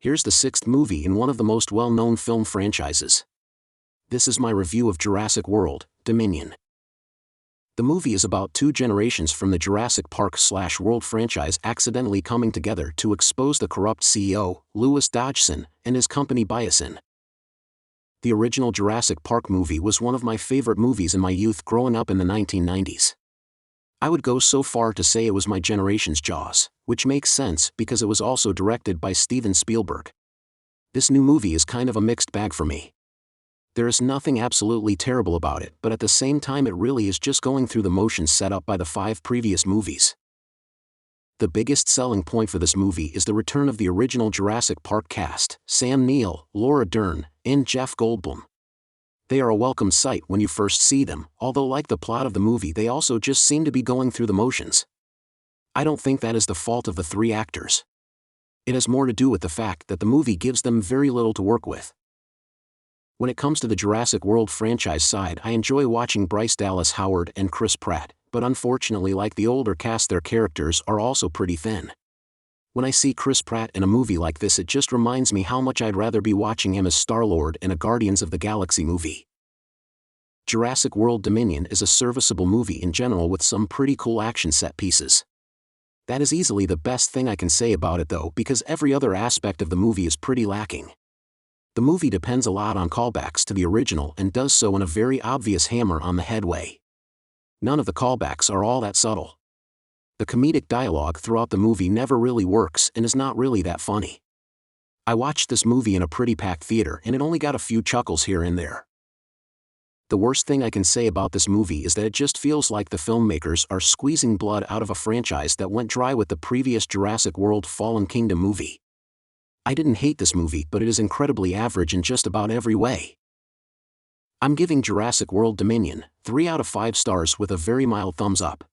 Here's the sixth movie in one of the most well-known film franchises. This is my review of Jurassic World, Dominion. The movie is about two generations from the Jurassic Park/World franchise accidentally coming together to expose the corrupt CEO, Louis Dodgson, and his company Biosyn. The original Jurassic Park movie was one of my favorite movies in my youth growing up in the 1990s. I would go so far to say it was my generation's Jaws, which makes sense because it was also directed by Steven Spielberg. This new movie is kind of a mixed bag for me. There is nothing absolutely terrible about it, but at the same time it really is just going through the motions set up by the 5 previous movies. The biggest selling point for this movie is the return of the original Jurassic Park cast, Sam Neill, Laura Dern, and Jeff Goldblum. They are a welcome sight when you first see them, although like the plot of the movie they also just seem to be going through the motions. I don't think that is the fault of the 3 actors. It has more to do with the fact that the movie gives them very little to work with. When it comes to the Jurassic World franchise side, I enjoy watching Bryce Dallas Howard and Chris Pratt, but unfortunately like the older cast their characters are also pretty thin. When I see Chris Pratt in a movie like this it just reminds me how much I'd rather be watching him as Star-Lord in a Guardians of the Galaxy movie. Jurassic World Dominion is a serviceable movie in general with some pretty cool action set pieces. That is easily the best thing I can say about it though, because every other aspect of the movie is pretty lacking. The movie depends a lot on callbacks to the original and does so in a very obvious hammer-on-the-head way. None of the callbacks are all that subtle. The comedic dialogue throughout the movie never really works and is not really that funny. I watched this movie in a pretty packed theater and it only got a few chuckles here and there. The worst thing I can say about this movie is that it just feels like the filmmakers are squeezing blood out of a franchise that went dry with the previous Jurassic World Fallen Kingdom movie. I didn't hate this movie, but it is incredibly average in just about every way. I'm giving Jurassic World Dominion 3 out of 5 stars with a very mild thumbs up.